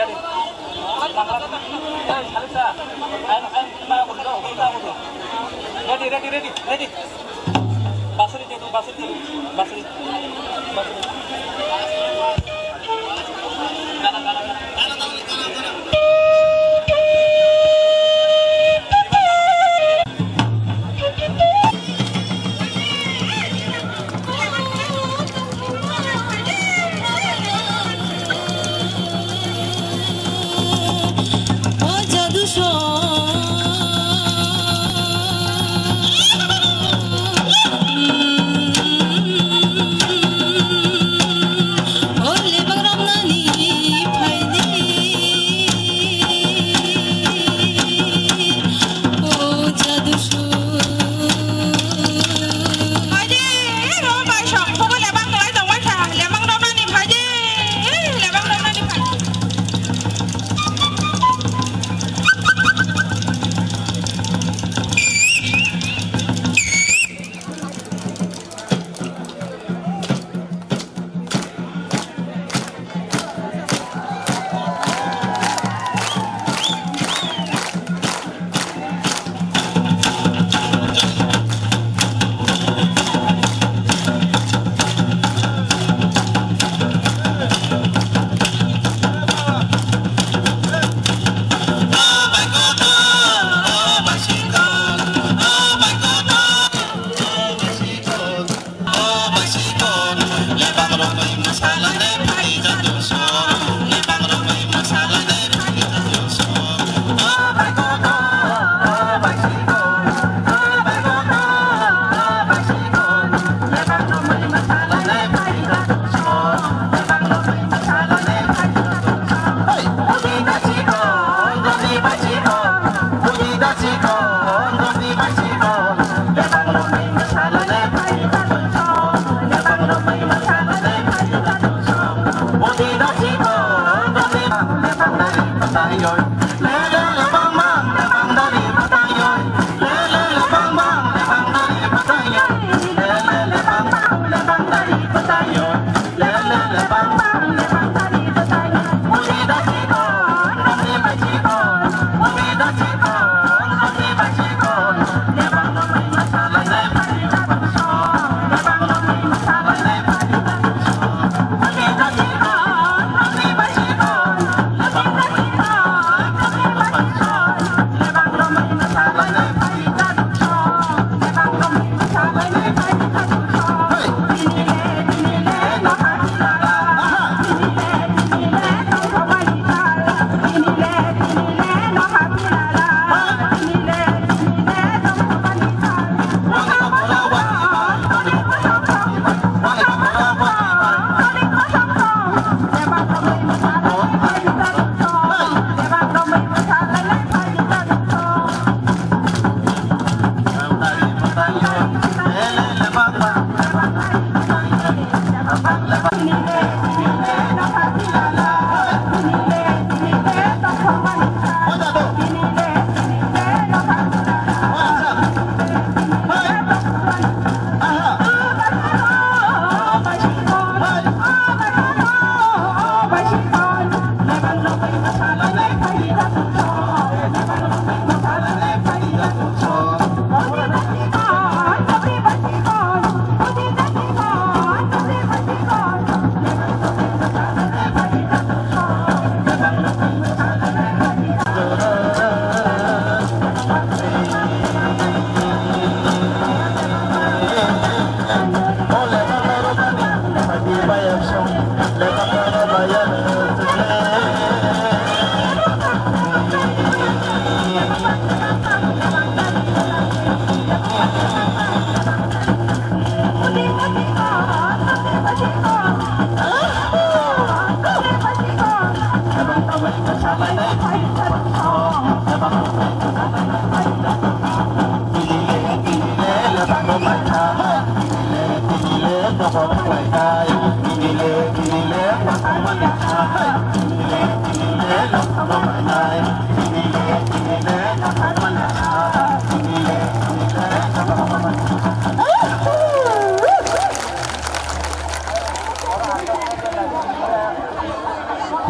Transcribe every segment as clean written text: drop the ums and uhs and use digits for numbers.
Ready. Basuri dulu.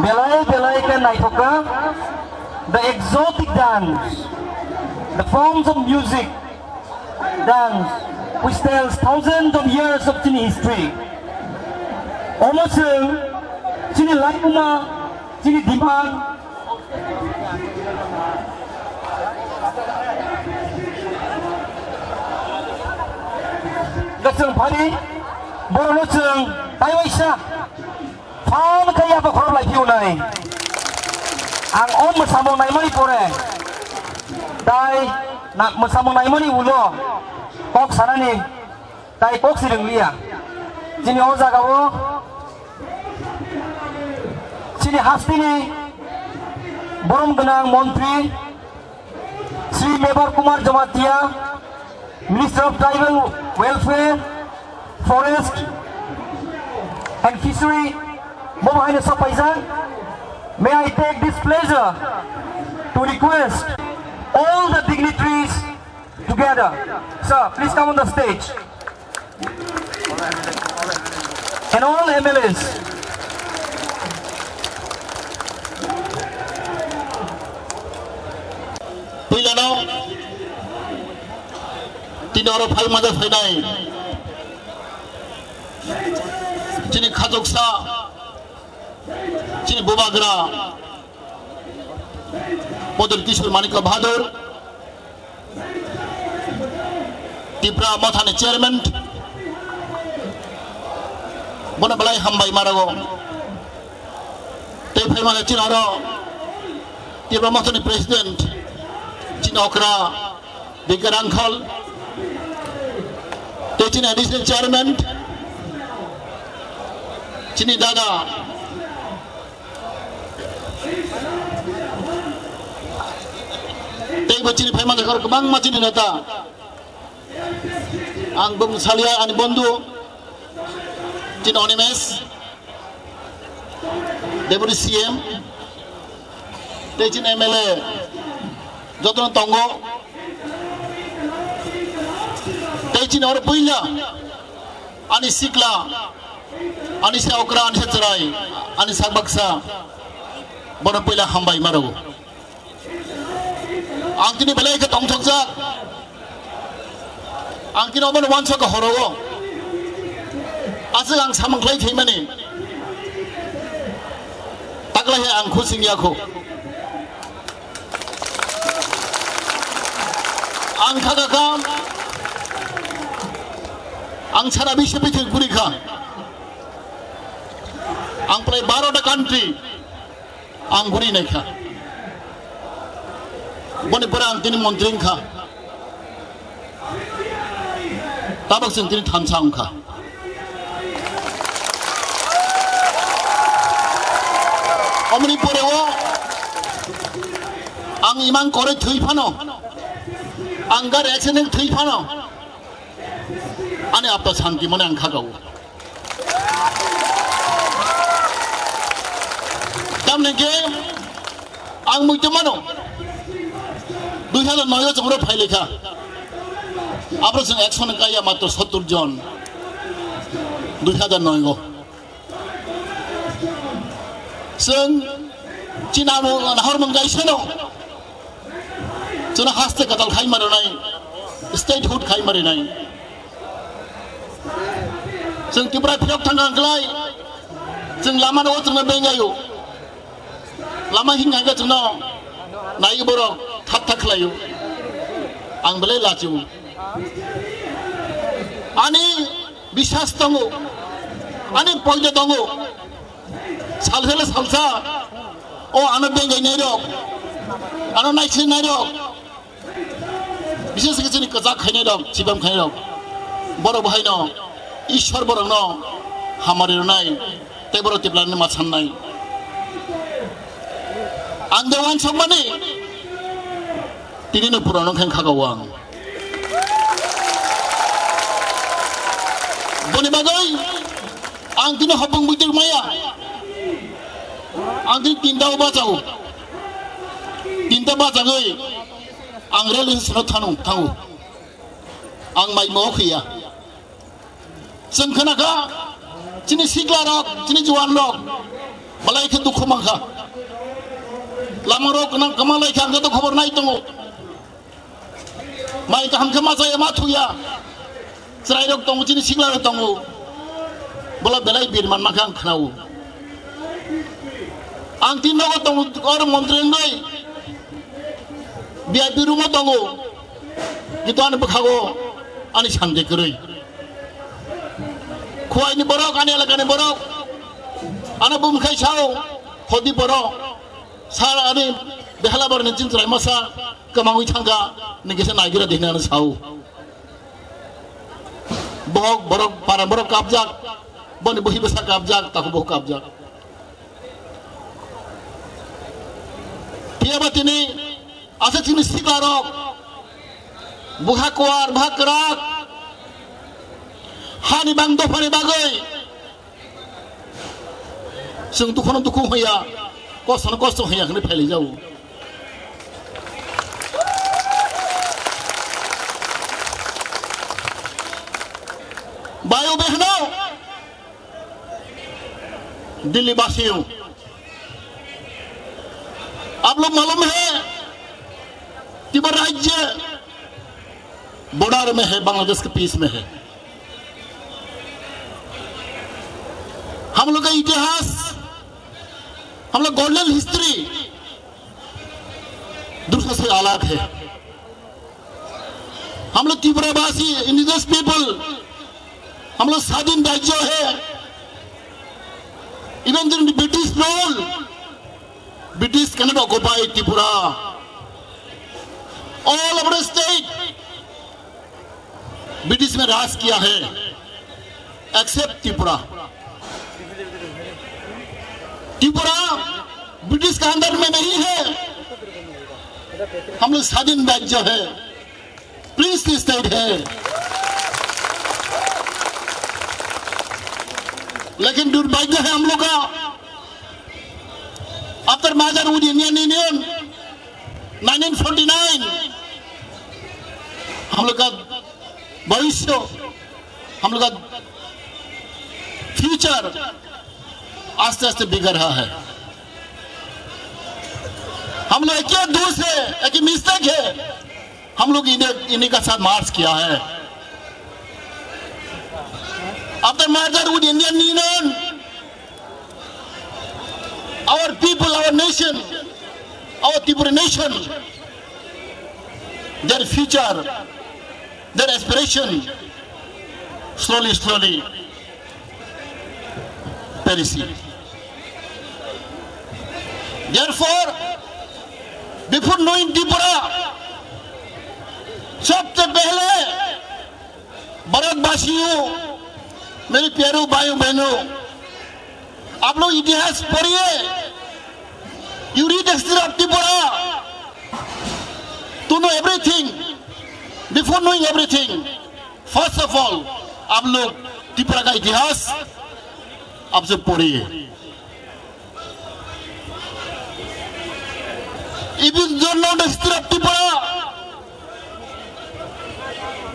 Belai taken the exotic dance, the forms of music, dance, which tells thousands of years of Chini history. Almost Chini Laikuma, Chini Dimang, Gasung Pani, Borosung, Taiwaisa, Found Kayapa for like you nine. Ang om masamong naimoni pore, dai nak masamong naimoni ulo, kok sana ni, dai kok si denglia, sini oza kau, sini hasti ni, Borom Genang Montri, Sri Mebar Kumar Jamatia, Minister of Tribal Welfare, Forest and Fishery, Mohamed Sapaisan. May I take this pleasure to request all the dignitaries together. Sir, please come on the stage. And all MLAs. Pilano, Tinoro Pai Mother Fenai, Chini Kazoksa. Chini Bubagra, Model Kishore Manika Bahadur, Tipra Mothane Chairman, Bonabalai Hambai Marago, Tepema Chinaro, Tipra Mothane President, Chinokra, Bigger Uncle, Techin Additional Chairman, Chini Dada. Bacini payment kar kebang macini neta, ang bung salia ani bondu, cina onimes, deputy CM, tecin MLA, jodoh tonggo, tecin orang punya, ani sikla, ani seokra, ani secerai, ani sabaksa, orang punya hambai maru. Angkini belai ke tong chokjak, angkini oman wan chok horogo, asal ang samang klay themani, taklah he ang khusing yakho, ang khagakam, ang chara bishe bishe kurika, ang play 12 country, ang guri nekha. Boni perang tini montring kah, tabak sentini thansang kah. Omni porewo, ang imang kore thui pano, anggar accident thui pano, ane apa santi mone ang khagau. Tamne ke, ang mujtamano. 2009 জমরা file লেখা আপনার সঙ্গে একশনে Kayah মাত্র 70 জন 2009 গো जों चिनानो नाहर मंगाइसेनो जों हास्ते कतल खाइ मारनाय statehood खाइ मारनाय जों तिब्रा फिरक थांगांलाय जों लामा न जों बेंगायो लामा हिंगागा जों नाय बरक थाब थाखलायो आं बेलाय लाजिउ आनि बिसास दङ आनि पयदा दङ सालसेले सालसा ओ आनो बेंगायनाय दं आनो नायस्लिनाय दं बिसेस जोंनि गोजा खायनाय दं सिबाम खायनाय दं बर' बाहायनो ईश्वर बर'नो हामारिनाय ते बर' तिब्लानि मा साननाय आं देवान सबमानि तिनिनो पुरानो खाय खागाव आं बनि बागै आं तिनो हबं बुइदर माया आं दिन तिनटा बाजाव तिनटा बाजाङै आं रेल स्टेसनाव थाङो आं माइ न'आव फैया जों खोनाखा दिनै सिख्ला रक दिनै जवान रक मालायखौ दुखु मांखा Lamaro kenang kemalai kan jatuh khobor nai tunggu. Mai kaham kemasa ya matu ya. Serai dok tunggu cini singla dok tunggu. Bola belai birman makan kenau. Angtin dok tunggu orang montren nai. Biar biru mo tunggu. Gitu ane bekhago ane sande kerui. Kuai ni borok ane ala kane borok. Ane bum khai chao khodi borok. Sara ane behala bor nicin serai masa kemangui tangga negesa nagira dihna ane chao. Borok borok para borok kabjak. Boni bohi besar kabjak tahu boh kabjak. Dia batini aset ini sikarok. Buha kuar, buha kerak. Hani bang do pani bagai. Seng tukun hoya. Kosong hoya kena peli jauh. Bayu behno. Delhi वासियों आप लोग मालूम है तिब्बत राज्य border में है, बांग्लादेश के piece में है। हम लोग का इतिहास, हम लोग गोल्डन हिस्ट्री दूसरे से अलग है। हम लोग तिब्बतवासी इंडिजिनस पीपल, हम लोग स्वाधीन राज्य है। Even during the British rule, British cannot occupy Tripura. All over the state, British में राज किया है, except Tripura. Tripura British के अंदर में नहीं है। हम लोग स्वाधीन राज्य है, प्रिंसली स्टेट है। लेकिन दुर्भाग्य है हम लोग का, after merger with Indian union 1949 हम लोग का भविष्य, हम लोग का फ्यूचर आस्ते आस्ते बिगड़ रहा है। हम लोग एक दूर से एक मिस्टेक है, हम लोग इन्हीं का साथ मार्च किया है। After merger with Indian Union, our people, our nation, our Tripura nation, their future, their aspiration, slowly perishing. Therefore, before knowing Tripura, सबसे पहले भारतवासियों, मेरे प्यारे भाइयों बहनों, आप लोग इतिहास पढ़िए। You read the history of Tripura to know everything. Before knowing everything, first of all, आप लोग त्रिपुरा का इतिहास आप सब पढ़िए। If you don't know the history of Tripura,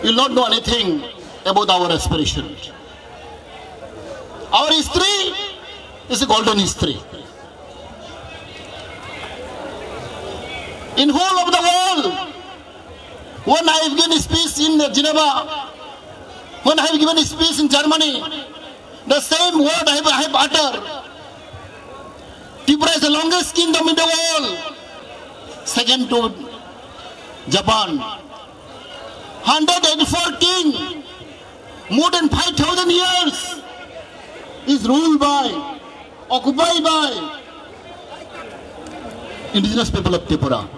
you will not know anything about our aspiration. Our history is a golden history. In whole of the world, when I have given a speech in Geneva, when I have given a speech in Germany, the same word I have uttered. Tripura is the longest kingdom in the world, second to Japan. 184 king, more than 5,000 years. Is ruled by, occupied by indigenous people of Tripura.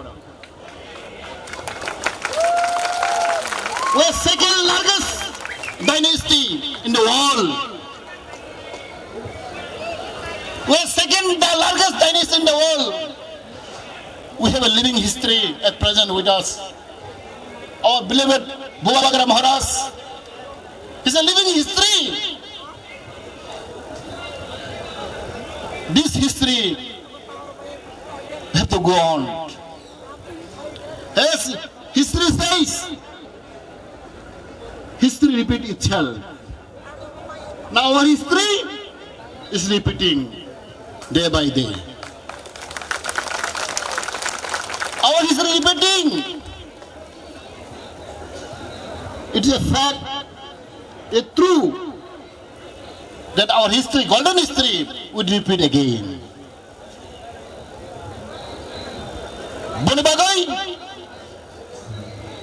We are second largest dynasty in the world. We are second largest dynasty in the world. We have a living history at present with us. Our beloved Bhubagra Maharaj is a living history. This history have to go on. As history says, history repeats itself. Now our history is repeating day by day. repeating. It is a fact, a true, that our history, golden history, would repeat again. Bonabagai,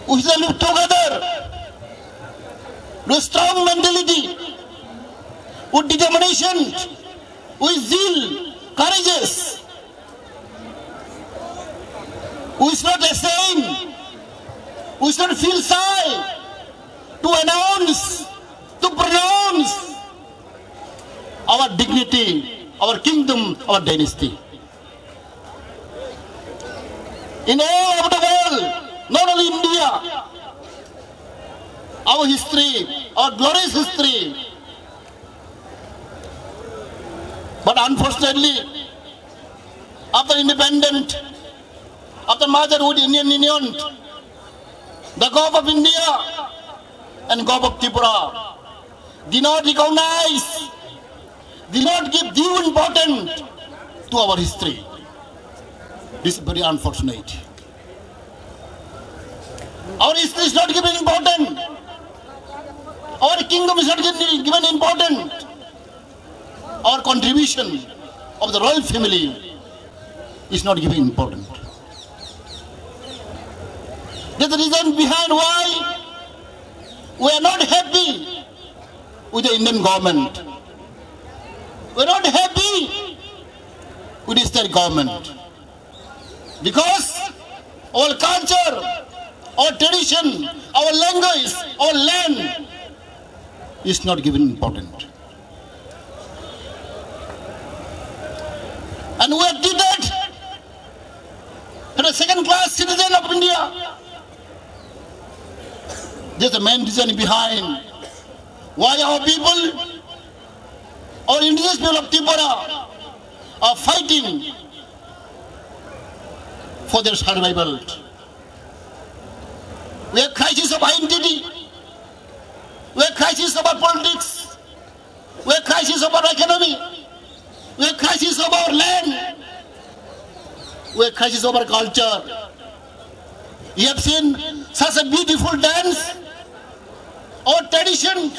we shall live together with strong mentality, with determination, with zeal, courageous. We should not ashamed. We should not feel shy to announce, to pronounce our dignity, our kingdom, our dynasty. In all over the world, not only India, our history, our glorious history. But unfortunately, after independence, after motherhood Indian Union, the Gulf of India and Gulf of Tripura did not recognize, did not give due importance to our history. This is very unfortunate. Our history is not given importance. Our kingdom is not given importance. Our contribution of the royal family is not given importance. That's the reason behind why we are not happy with the Indian government. We are not happy with the state government. Because our culture, our tradition, our language, our land is not given importance. And we are treated as a second-class citizen of India. There's a main reason behind why our people, our indigenous people of Tripura, are fighting for their survival. We have crisis of identity. We have crisis of our politics. We have crisis of our economy. We have crisis of our land. We have crisis of our culture. You have seen such a beautiful dance. Our tradition,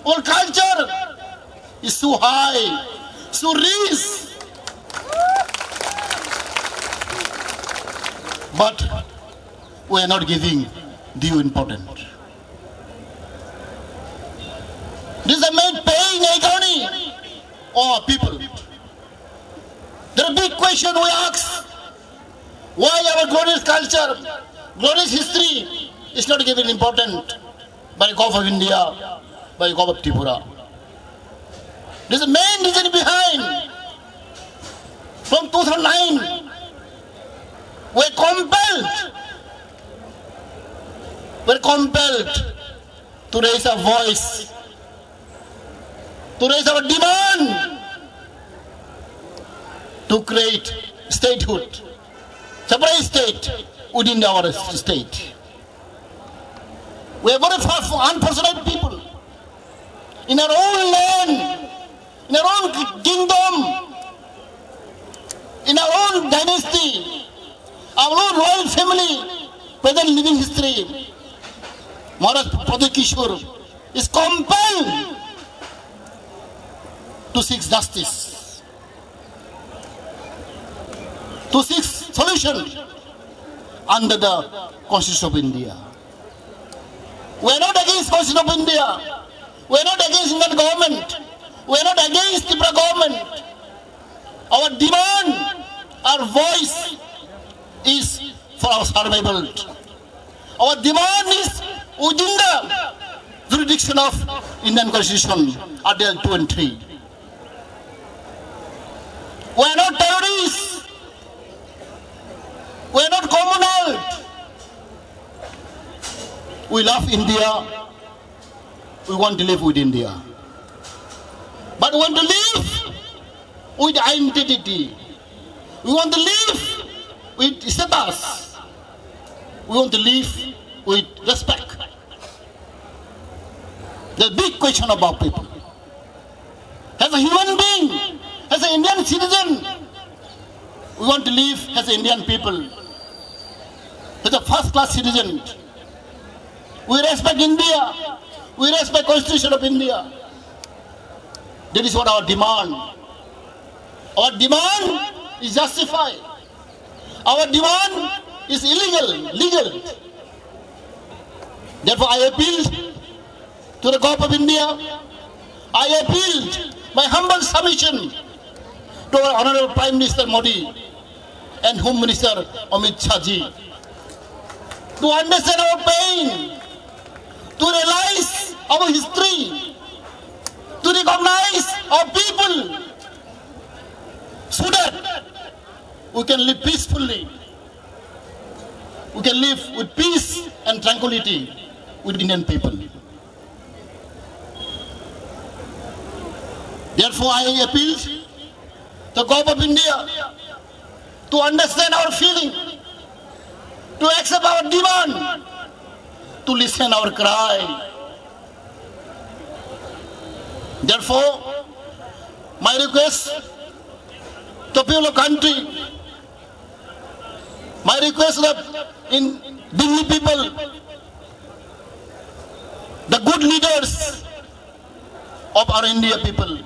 our culture is so high, so rich. But we are not giving due importance. This is a main paying economy of people. There are big questions we ask. Why our glorious culture, glorious history is not given importance by the Gulf of India, by the Gulf of Tripura? This is the main reason behind. From 2009, we are compelled to raise our voice, to raise our demand, to create statehood, separate state within our state. We are very unfortunate people. In our own land, in our own kingdom, in our own dynasty, our own royal family, present living history, Maharaj Pradip Kishore is compelled to seek justice, to seek solution under the Constitution of India. We are not against Constitution of India. We are not against Indian government. We are not against Tripura government. Our demand, our voice is for our survival. Our demand is within the jurisdiction of Indian Constitution, Article 2 and 3. We are not terrorists. We are not communal. We love India. We want to live with India. But we want to live with identity. We want to live with status. We want to live with respect. The big question about people. As a human being, as an Indian citizen, we want to live as Indian people. as a first-class citizen. We respect India. We respect Constitution of India. That is what our demand. Our demand is justified. Our demand is legal. Therefore, I appeal to the government of India. I appeal my humble submission to our Honorable Prime Minister Modi and Home Minister Amit Shah ji to understand our pain, to realize our history, to recognize our people, so that we can live peacefully. We can live with peace and tranquility with Indian people. Therefore, I appeal to the government of India to understand our feeling, to accept our demand, to listen our cry. Therefore, my request to the people of the country, my request that in Delhi people, the good leaders of our India people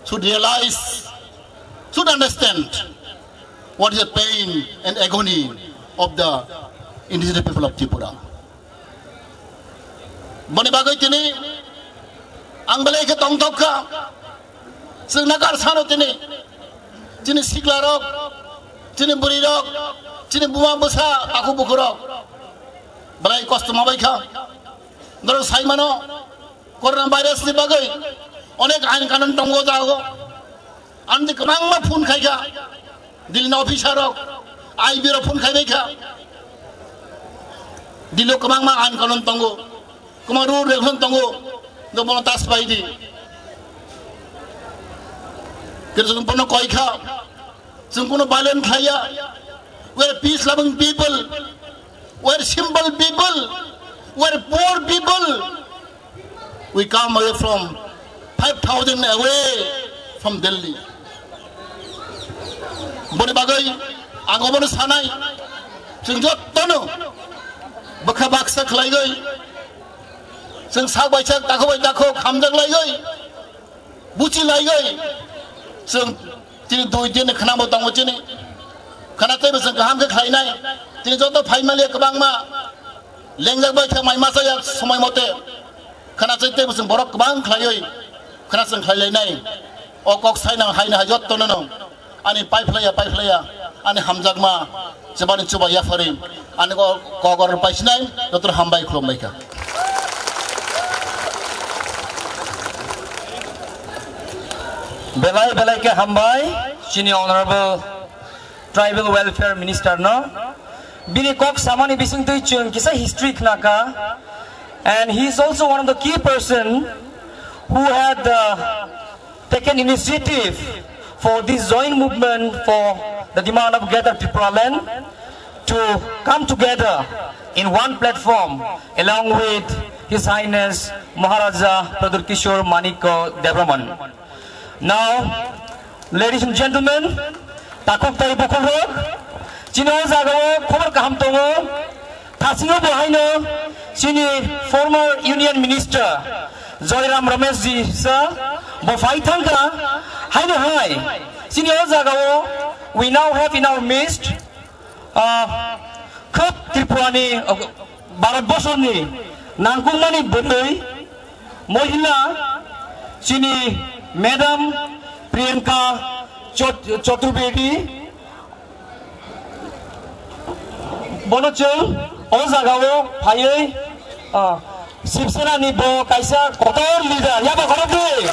should realize, should understand what is the pain and agony of the indigenous people of Tripura. Bani bagai tini, ang balai ke tong tok ka, sing nakar sano tini sikla rok, tini buri rok, tini buma busa, aku buku rok, balai kostu mabai ka, naro sai mano, corona virus ni bagai, onek ain kanan tongo jago, andi kemang ma phun khai ka, dilna officer rok, ai biro phun khai ka, dilo kemang ma ain kanan tongo. Kumaru rekhon tongo do mono tas pai di kerjung pono koi kha sung pono violent khaya. We are peace loving people, we are simple people, we are poor people. We come away from 5,000 away from Delhi. Boni bagai angomono sanai sung jot tono bakha baksa khlai gai sing sak bai sak dako khamjak lai gai buchi lai gai sing tini dui din khana mo tang mo chini khana tai ba sing ham ke khlai nai tini joto phai ma le kabang ma lengjak bai thang mai ma sa ya somai mote khana chai tai ba sing borok kabang khlai gai khana sing khlai lai nai o kok sai na hai na jot to no ani pai phlaya ani hamjak ma jabani chuba ya fari ani ko gor pai sinai dotor hambai khlom bai ka. Belai ke hambai, sini Honorable Tribal Welfare Minister no. Bini kok samani bising tu chung kisah history knaka, and he is also one of the key person who had taken initiative for this joint movement for the demand of Greater Tripura land to come together in one platform along with His Highness Maharaja Pradur Kishore Maniko Debraman. Now, ladies and gentlemen, takok tai bukulok, chino zagawo khobar kaham tongo, thasingo bohaino, chini former Union Minister Joyram Ramesh ji sir, bofai thangka, haino hai, chini zagawo, we now have in our midst, khop Tripurani, Bharat Boshorni, nangkungmani bondoi, mohila, chini Madam Priyanka Chaturvedi, Bonochung, Ozagao, Paye, Sipsena Nibo, Kaisa, Kotor leader, Yaba Horobi,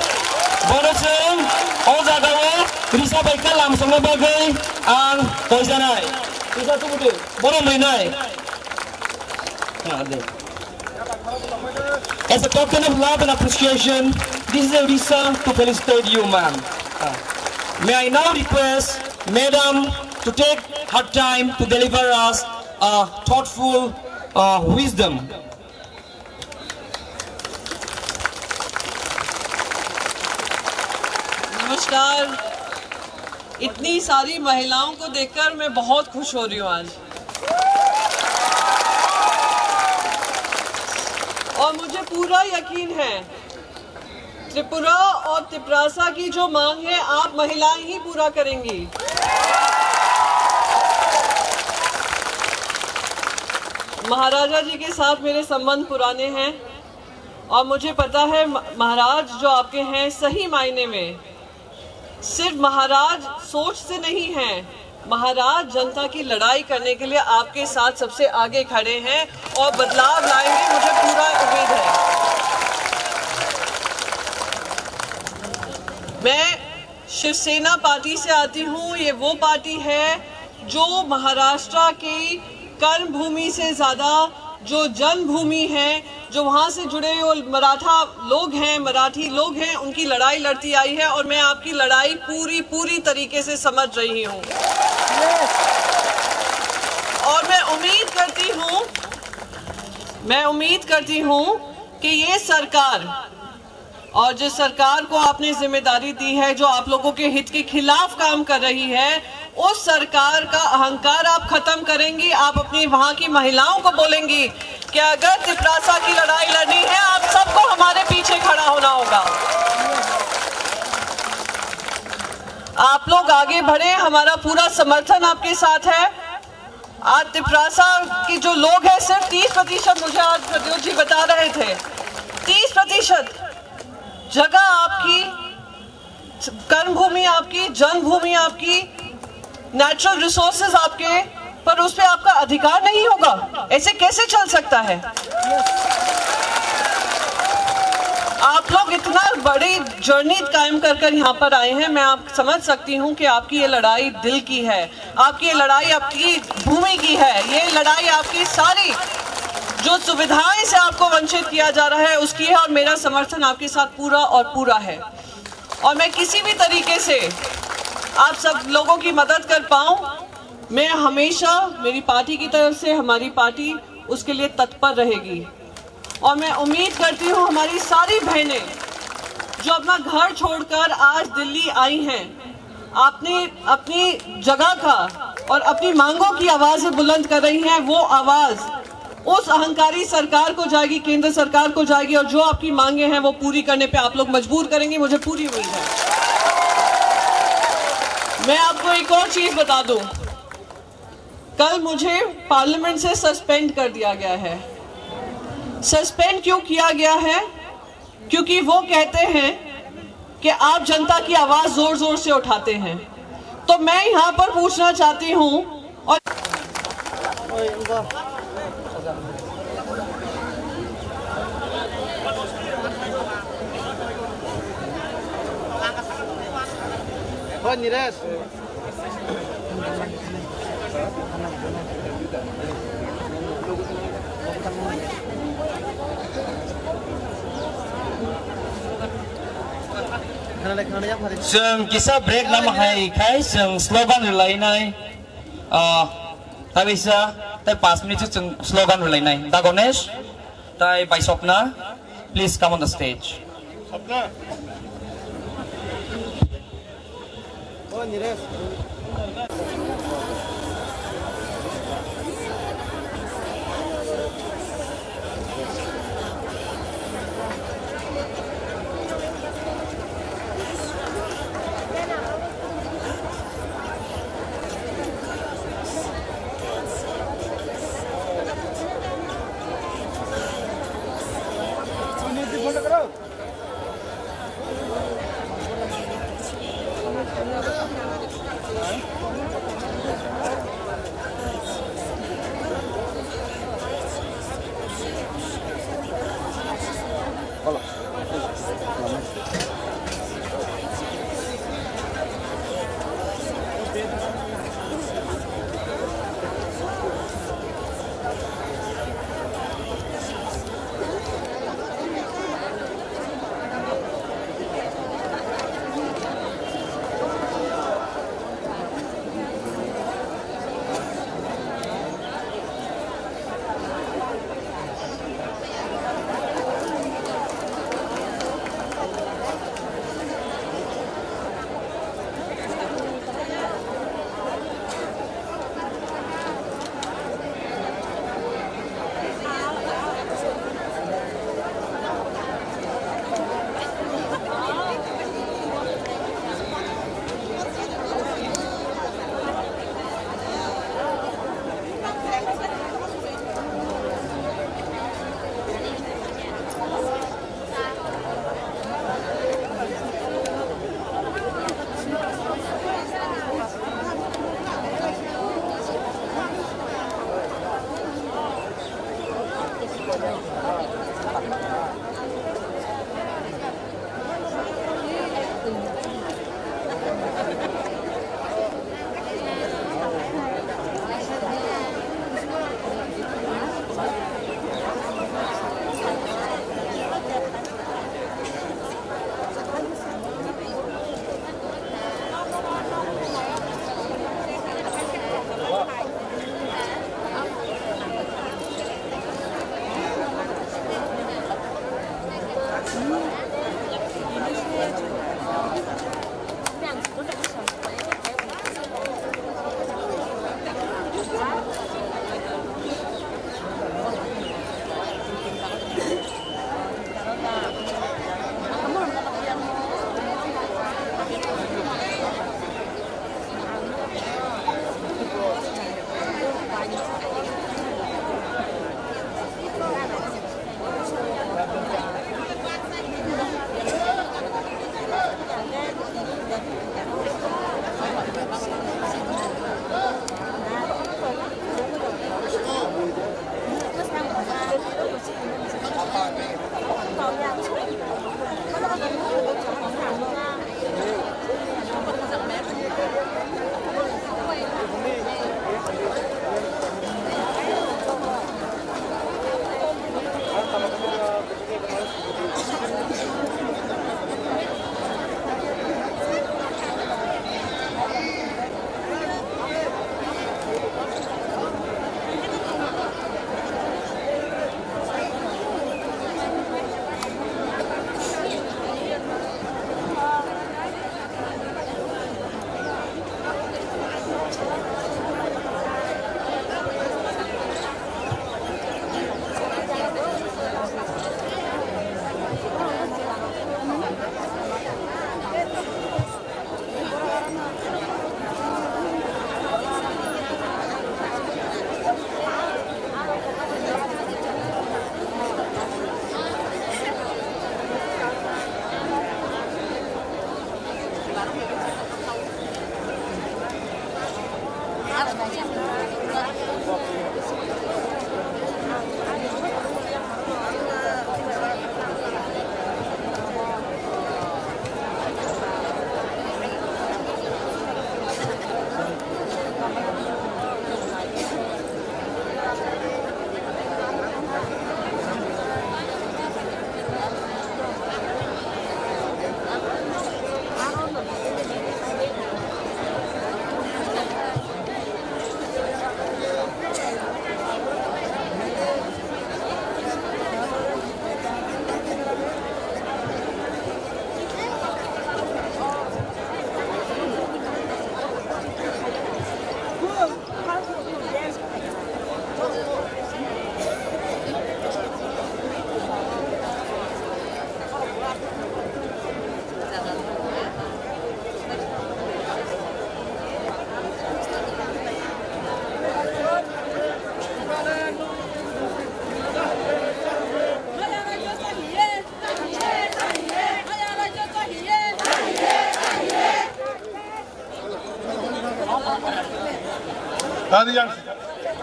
Bonochung, Ozagao, Risa Baikalam, Songabagai, and Toizanai. Risa Tubudu, Bonominai. As a token of love and appreciation, this is a reason to felicitate you, ma'am. May I now request Madam to take her time to deliver us a thoughtful wisdom. नमस्कार, इतनी सारी महिलाओं को देखकर मैं बहुत खुश हो रही हूँ आज। पूरा यकीन है त्रिपुरा और तिपरासा की जो मांग है आप महिलाएं ही पूरा करेंगी। महाराजा जी के साथ मेरे संबंध पुराने हैं और मुझे पता है महाराज जो आपके हैं सही मायने में सिर्फ महाराज सोच से नहीं हैं, महाराज जनता की लड़ाई करने के लिए आपके साथ सबसे आगे खड़े हैं और बदलाव लाएंगे, मुझे पूरा उम्मीद है। मैं शिवसेना पार्टी से आती हूँ। ये वो पार्टी है जो महाराष्ट्र की कर्म भूमि से ज़्यादा जो जन्मभूमि है, जो वहाँ से जुड़े हुए मराठा लोग हैं, मराठी लोग हैं, उनकी लड़ाई लड़ती आई है और मैं आपकी लड़ाई पूरी तरीके से समझ रही हूँ। और मैं उम्मीद करती हूँ कि ये सरकार और जिस सरकार को आपने जिम्मेदारी दी है, जो आप लोगों के हित के खिलाफ काम कर रही है, उस सरकार का अहंकार आप खत्म करेंगी। आप अपनी वहां की महिलाओं को बोलेंगी कि अगर तिपरासा की लड़ाई लड़नी है आप सबको हमारे पीछे खड़ा होना होगा। आप लोग आगे बढ़े, हमारा पूरा समर्थन आपके साथ है। आज तिपरासा के जो लोग हैं सिर्फ 30%, मुझे आज प्रद्योत जी बता रहे थे, 30% जगह आपकी, कर्मभूमि आपकी, जन्मभूमि आपकी, नेचुरल रिसोर्सेज आपके, पर उस पे आपका अधिकार नहीं होगा। ऐसे कैसे चल सकता है? आप लोग इतना बड़ी जर्नी कायम कर यहाँ पर आए हैं। मैं आप समझ सकती हूँ कि आपकी ये लड़ाई दिल की है, आपकी ये लड़ाई आपकी भूमि की है, ये लड़ाई आपकी सारी जो सुविधाएं से आपको वंचित किया जा रहा है उसकी है। और मेरा समर्थन आपके साथ पूरा है और मैं किसी भी तरीके से आप सब लोगों की मदद कर पाऊं, मैं हमेशा मेरी पार्टी की तरफ से, हमारी पार्टी उसके लिए तत्पर रहेगी। और मैं उम्मीद करती हूं हमारी सारी बहनें जो अपना घर छोड़कर आज दिल्ली आई हैं, आपने अपनी जगह का और अपनी मांगों की आवाज़ें बुलंद कर रही हैं, वो आवाज़ उस अहंकारी सरकार को जाएगी, केंद्र सरकार को जाएगी और जो आपकी मांगे हैं वो पूरी करने पे आप लोग मजबूर करेंगे, मुझे पूरी उम्मीद है। मैं आपको एक और चीज बता दूं, कल मुझे पार्लियामेंट से सस्पेंड कर दिया गया है। सस्पेंड क्यों किया गया है? क्योंकि वो कहते हैं कि आप जनता की आवाज जोर जोर से उठाते हैं। तो मैं यहाँ पर पूछना चाहती हूँ और जों किसा ब्रेक नामा हायखाय जों स्लोगान रलायनाय ताबिसा ताय 5 मिनिट जों स्लोगान रलायनाय दा गणेश ताय by Swapna please come on the stage. Swapna ओ Neeraj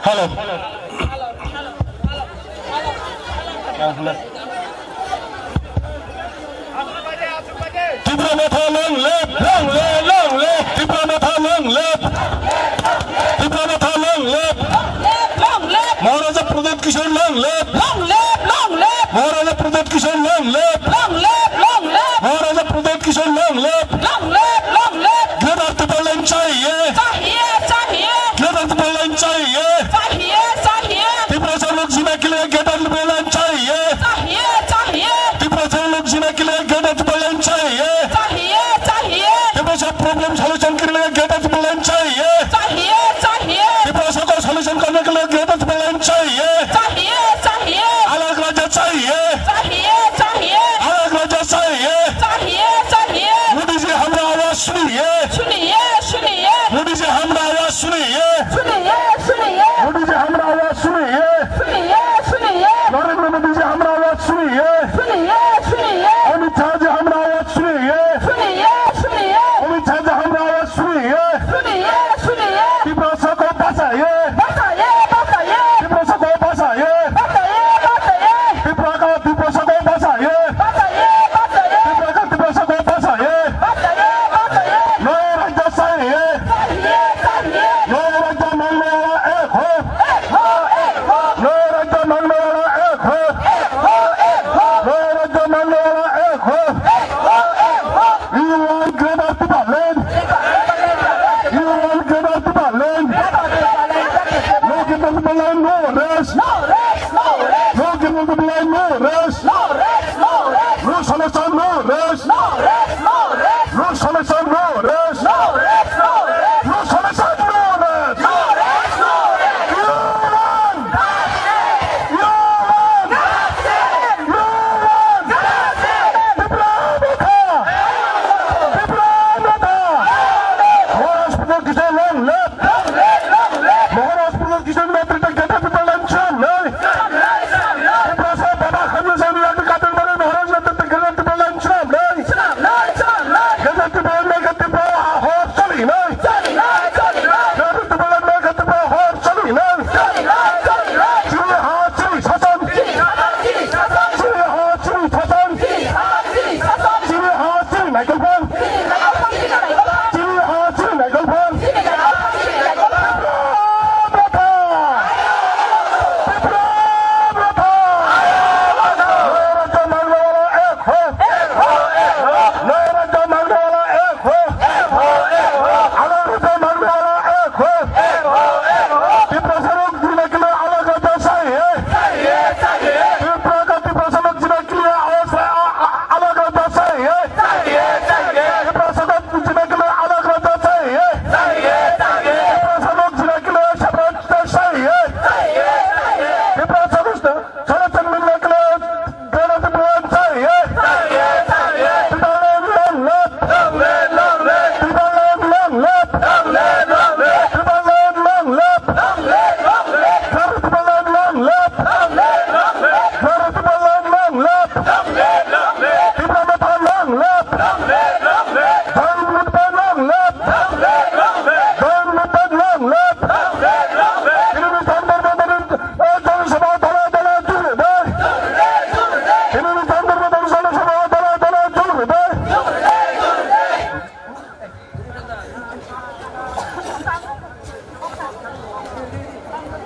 Halo. Diplomat long left. Diplomat long left. Maharaja Pradip Kishore long left. Maharaja Pradip Kishore long left. Maharaja Pradip Kishore long left. Glitter to Berlin चाहिए. Glitter to Berlin चाहिए. त्रिपुरा से लोग जीने के लिए glitter to Berlin चाहिए. त्रिपुरा से लोग जीने के लिए glitter to Berlin चाहिए. त्रिपुरा से प्रॉब्लम सॉल्यूशन के लिए glitter to Berlin चाहिए. त्रिपुरा से को सॉल्यूशन करने के लिए glitter to Berlin चाहिए. अलग राज्य चाहिए. अलग राज्य चाहिए. मोदी जी हमारा आवाज सुनिए. मोदी जी हमारा आवाज सुनिए. मोदी जी हमारा आवाज सुनिए. नरेंद्र मोदी जी हमारा आवाज सुनिए. अमित शाह जी हमारा आवाज सुनिए. अमित शाह जी हमारा आवाज सुनिए. त्रिपुरा को बचाइए. त्रिपुरा को बचाइए. त्रिपुरा को बचाइए. त्रिपुरा को बचाइए. नए राज्य चाहिए. नए राज्य मांगने वाला एक हो. नए राज्य मांगने वाला एक हो. नए राज्य मांगने वाला एक हो. You want greater to Berlin. You want greater to Berlin. No greater to Berlin, no rest. No greater to Berlin, no rest. No solution, no rest. No solution, no rest. No solution, no rest. You won.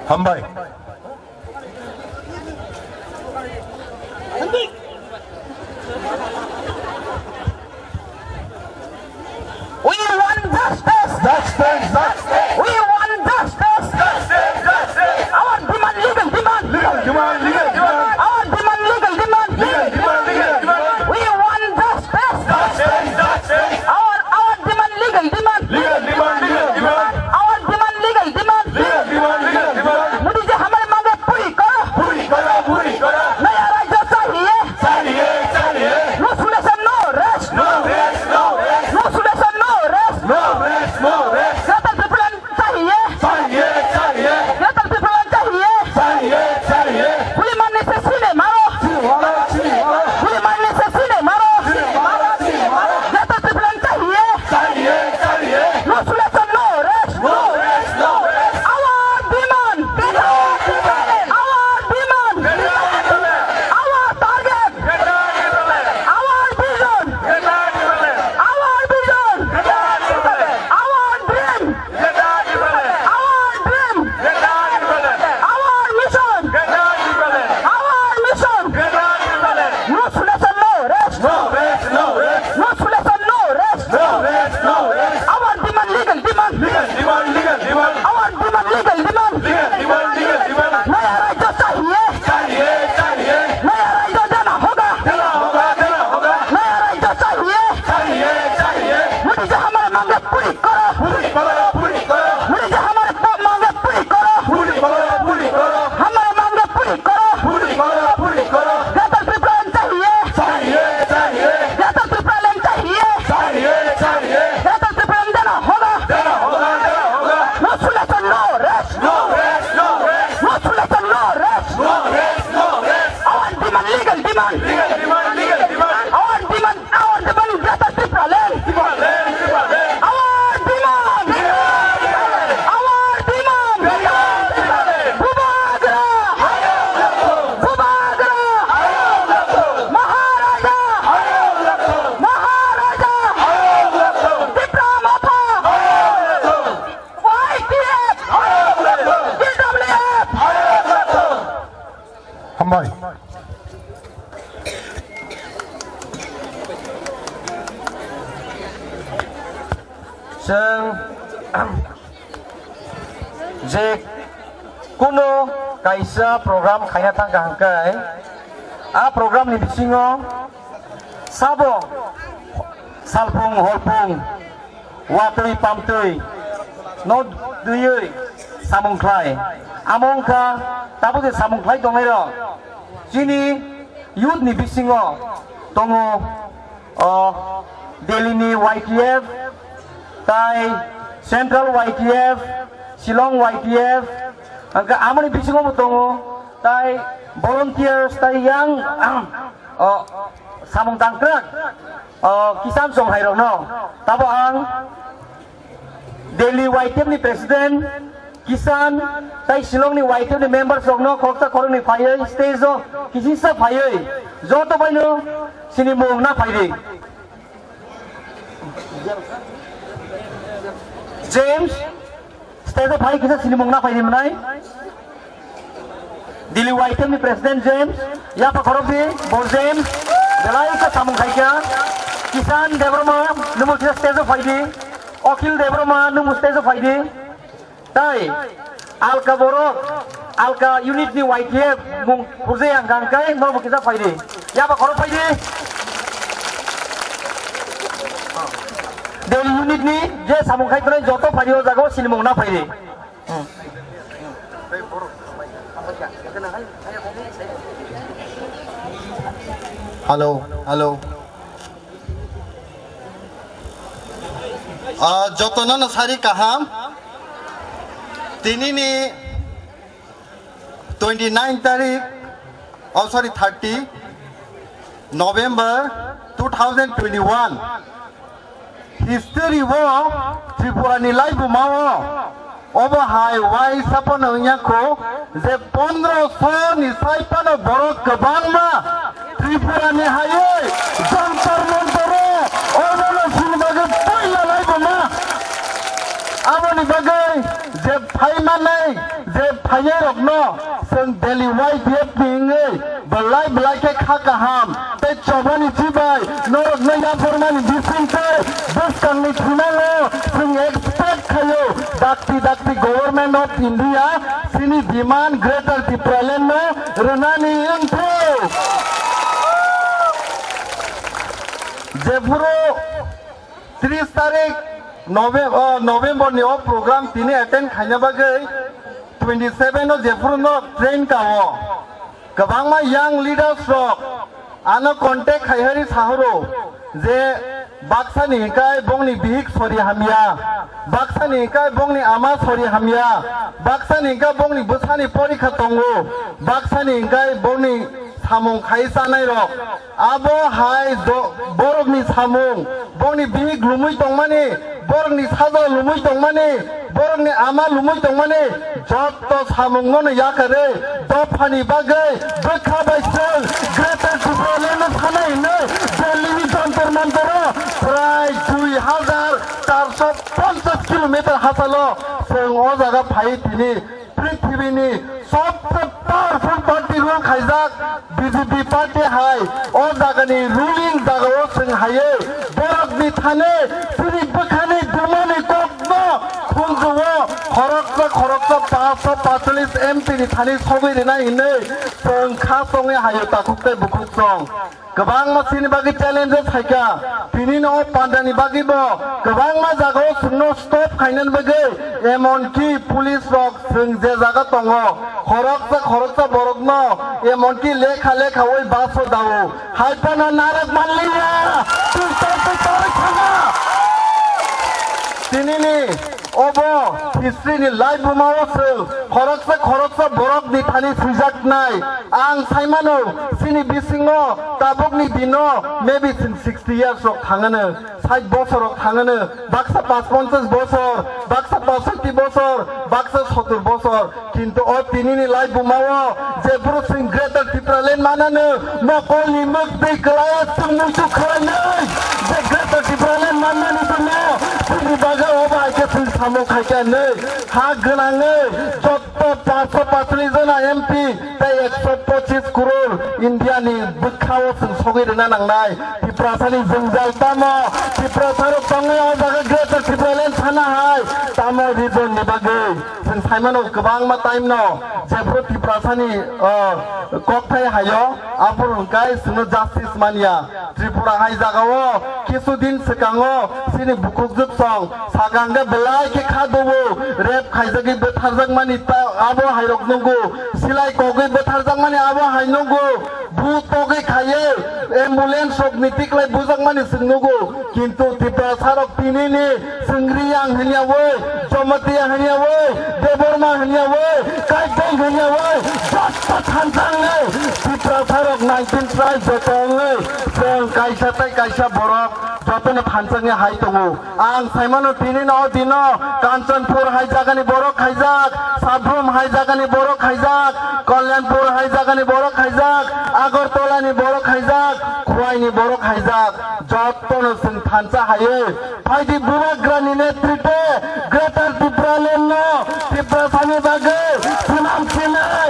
हामबाय We want justice. We want justice. Our demand, legal demand. Our demand, legal demand. We want justice. Our demand, legal demand. Our demand, legal demand. Modi ji हमारे मांगे पूरी करो. नया राज्य चाहिए. No solution, no rest. No solution, no rest. Yata tripulan चाहिए. Yata tripulan चाहिए. Police मारने से सीने मारो. पुलिस मारने से सीने मारो. Yata tripulan चाहिए. No solution, no rest. Our demand. Our demand. Our target. Our vision. Our vision. Our dream. Our dream. Our mission. Our mission. No solution, no rest. No solution, no rest. Our demand, legal demand. Our demand, legal demand. नया राज्य चाहिए. नया राज्य देना होगा. नया राज्य चाहिए. मोदी जी हमारे मांगे पूरी करो. मोदी जी हमारे मांगे पूरी करो. हमारे मांगे पूरी करो. गैतर ट्रिपलन चाहिए. गैतर ट्रिपलन चाहिए. गैतर ट्रिपलन देना होगा. No solution, no rest. No solution, no rest. Our demand, legal demand. Our demand, gैतर ट्रिपलन. Our demand. Bubagra. Maharaja. Diplomata. YTF. DWF. हामबाय जों जे कुनु कायसा program खायना थांगा हांखाय आ program नि बिथिङाव साबो सालफुं हलफुं वातै पामतै न दुयै सामुंख्लाय आमंखा दाबो जे सामुंख्लाय दंनाय र जिनि youth नि बिथिङाव दङ दिल्लीनि YTF ताई central YTF Shillong YTF angka amoni bisingo tongo ताई volunteers ताई yang samung tangkrak kisan song hai rong no tabo ang Delhi YTF ni president kisan ताई Shillong ni YTF ni members song no kokta korong ni fire stage o kisi sa fire jo to baino sini mong na fire James, stage of high kisa sini mongna paini menai. Delhi YTF ni President James, ya pak korok di Bor James, belai ke samung hai kya. Kisan Devroma numu kisa stage of high Okil Devroma numu stage of high Tai, Alka Borok, Alka unit ni YTF mung kurze yang gangkai numu kisa high ya pak korok high Delhi unit ni je samung khai kone joto phaiyo jago silimong na phaire hello जतन nursery काहाम तिनी 29 तारीख 30 November 2021 history wo Tripura ni live mawo obo hai wai sapano nyako je 1500 ni saipano borok kabangma Tripura ni haye jantar montoro obo no silbage poila live ma Amoni bagai je phaimane je phayai rokno sing daily white yep bingai belai ke khakaham te chobani chibai norok naya formani disinte buskangni thunalo sing expect khayo dakti government of India sini demand greater Tipraland no renani info jepuro 30 तारीख नवेम्बर नि programme तिनी attend खाइना बागै 27 no जेफुर know train काओ गबांमा यांग leaders रक आनो contact खाइहरि साहरो जे बाक्सानि हिकाय बंगनि बिहिक सरि हामिया बाक्सानि हिकाय बंगनि आमा सरि हामिया बाक्सानि हिकाय बंगनि बोसानि परीक्षा दंगो बाक्सानि हिकाय बंगनि सामुं खाइसानाय रक आबो हाय बरकनि सामुं बंगनि बिहिक लुमै दंमानि बरकनि साजा लुमै दंमानि बरकनि आमा लुमै दंमानि जत्त सामुंनो याकरे दफानि बागै बोखाबायसों ग्रेटार टिप्रालेन्ड थानायनो दिल्लीनि जन्तर मन्तर प्राय 2450 किलोमीटर हासाल' जों अ जागा फाय दिनै पृथ्वीनि सबसे पावरफुल पार्टी रुल खाइजाक बीजेपी पार्टी हाय अ जागानि रुलिं जागायाव जों हायो बरकनि थाने सिरि बोखानि दुमानि ककनो खुंजोवो खरकसा 545 एमपि नि थाने सगैरेनाय हिनै जों खासङै हायो ताकुकते बुकुकसं गोबां मासिनि बागै चेलेन्जेस हायका बिनि न पान्डानि बागैबो गोबां मा जागायाव जोंनो स्टप खायनानै बागै एमनकि पुलिस रक जों जे जागा दङ खरकसा बरकनो एमनकि लेखा ओइ बासो दावो हायपाना नारक मानलिया तुइ थाङा दिनैनि अबो हिस्ट्रिनि लाइफ बुमावसो खरकसा बरकनि थानि सुजाकनाय आं साइमानो सिनि बिसिङो ताबकनि दिनो मेबि 60 इयार्स रक थाङोनो 60 बोसोर रक थाङोनो बाक्सा 55 बोसोर बाक्सा 65 बोसोर बाक्सा 70 बोसोर किन्तु अ तिनिनि लाइफ बुमावो जेफोर सिं ग्रेटार टिप्रालेन्ड मानानो नकलनि मोगदै गलाय तुमुचु खालायनाय जे ग्रेटार टिप्रालेन्ड मानानो दङो सिनि बागै अबायके सामु खायखानै हा गोनाङै जत्त 545 जना एमपि दा 125 करोड़ इन्डियानि बोखाव जों सगैरेना नांनाय टिप्रासानि जोंजाल तामो टिप्रासारो दङै अ जागा ग्रेटार टिप्रालेन्ड थाना हाय तामो रिजननि बागै जों साइमानो गोबां मा टाइम न जेफोर टिप्रासानि ककथाय हायो आफोर गाय जोंनो जास्टिस मानिया त्रिपुरा हाय जागावो किसुदिन सिगाङो सिनि बुकुकजुक सं सागांगे बेलाय के खादोवो रेप खाइजागै बोथारजाक मानि आबो हायरक नंगौ सिलाय कगै बोथारजाक मानि आबो हाय नंगौ भूत तगै खायो एम्बुलेंस रक नितिक्लाय बुजाक मानि सोंनगौ किन्तु त्रिपुरा सारक तिनिनि संग्रियां हनियावै जमतिया हनियावै देबरमा हनियावै काइदै हनियावै जत्त थानजाङै त्रिपुरा सारक 19 ट्राइब जतङै जों काइसा बरक जतनो थानजाङै हाय दङ आं साइमानो तिनि न दिनो कांचनपुर हाय जागानि बरक खाइजाक साब्रुम हाय जागानि बरक खाइजाक कल्याणपुर हाय जागानि बरक खाइजाक आगरतलानि बरक खाइजाक खुवाइनि बरक खाइजाक जतनो जों थानजा हायो फायदि बुराग्रानि नेतृत्वे ग्रेटार टिप्रालेन्ड टिप्रासानि बागै सुनामसिनाय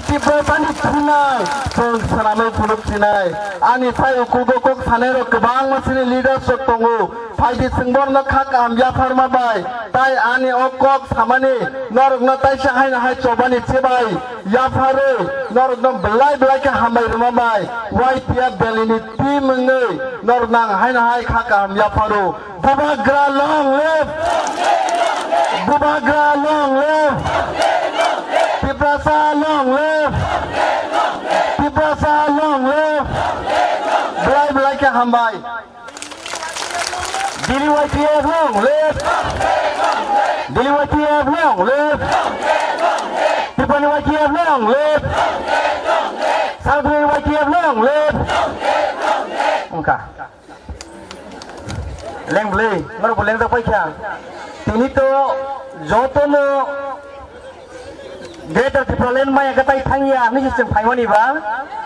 टिप्रासानि थुनाय जों सोनामै फुलुकसिनाय आंनि साय उकुगोकक सानै गोबां मानसिनि लिडारशिप दङ फायदि सोंबरनो खाकाम याफारमाबाय ताइ आनि अकक सामानि नरकनो ताइसे हायना हाय चबानि चेबाय याफारो नरकनो बेलाय के हामाय रमाबाय वाइटिया बेलिनि टीमङै नरनां हायना हाय खाकाम याफारो बुबाग्रा लं लिभ टिप्रासा लं लिभ बेलाय के हामबाय Dili YTF long live! Dili YTF long live! Tipani YTF long live! Southern YTF long live! Engkau. Leng beli, mana boleh tak pakai? Ini tu jotono Greater Tipraland maya kata itangya, ni sistem Taiwan iba.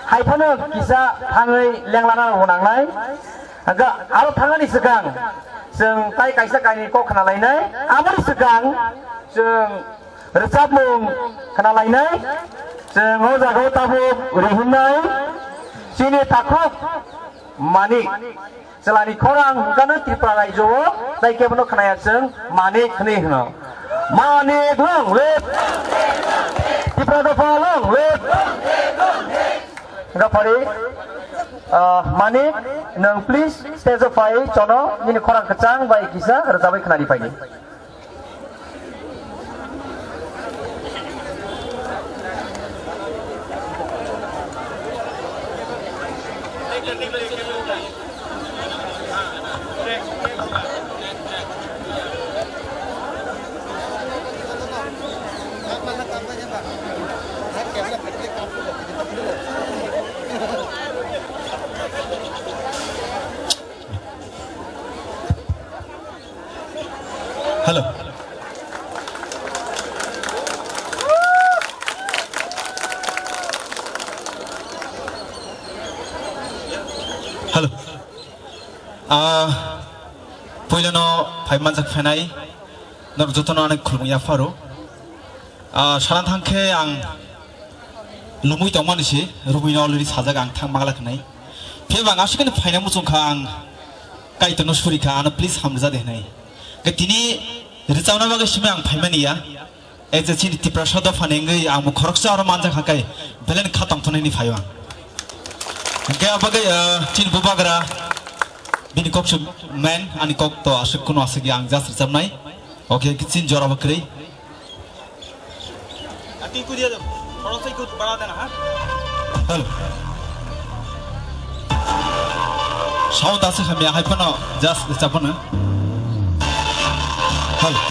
Hai pano kisah tangai leng lana wonang lai. Agak alat tangan ni sekarang. जों ताइ काइसा काहिनिखौ खोनालायनाय आमोनि सिगां जों रोजाबमुं खोनालायनाय जों अ जागायाव ताबु रिहुननाय जोंनि थाखो मानिक जेलानि खौरां गानो त्रिपुरा रायजोआव जायखियाबो खोनाया जों मानिक होनो मानिक लं लेट त्रिपुरा दफा लं लेट गाफारि मानिक नों प्लिज स्टेज अफ फाइ चनो निनि खौरां कचां बाय किसा रोजाबै खोनानि फाइनि Hello. Hello. Poilano 5 months fenai nor jotono anek khulmung ya faro. Saran thangkhe ang lumui tongmanisi rubino already sajak ang thang mangla khnai. Phebang asikene phaina muchungkha ang kaitono surikha ana please hamza dehnai. Ketini रिचावना बागै सिमे आं फाइमानिया एजे चिनि तिप्रसाद फानेंगै आं खरकसा आरो मानजा खाकाय Belen खातां थनैनि फायवा के बागै चिनि बुबागरा बिनि Cox's main आनि कक तो आसक कुनो आसगि आं जास रिचाबनाय ओके किचिन जरा बकरै आति कुदिया खरसै कुद बड़ा देना हा हेलो साउथ आसे खमिया हाइपनो जास रिचाबनो Hello.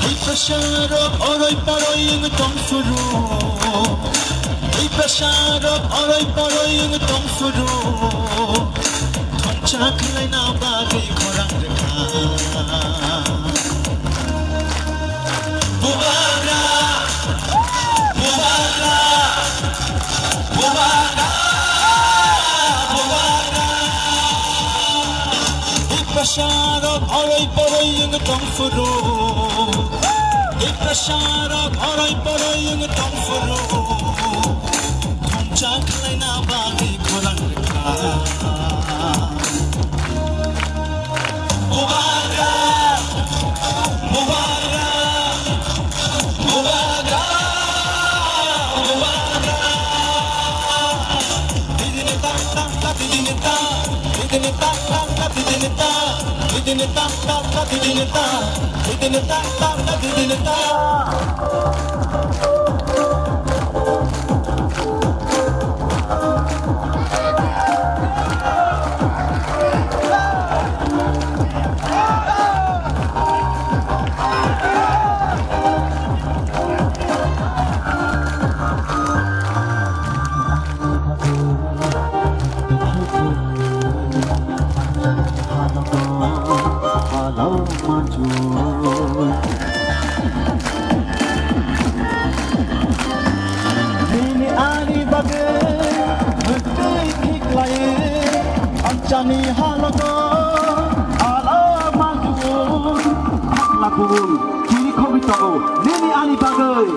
Ipasharo orai paroi ng tongfuru. Ipasharo orai paroi ng tongfuru. Thonchaklai na bagai khorang rekha. Bubagra, bubagra, bubagra, bubagra. Ipasharo orai paroi ng tongfuru. Ipasharo orai paroi ng tongfuru. Thonchaklai na bagai khorang rekha. Bubagra, bubagra, bubagra, bubagra. Didinita, didinita, didinita, didinita, didinita, didinita, didinita, didinita. Jani halago ala maju hakla kubul kiri khobito nini ani bagai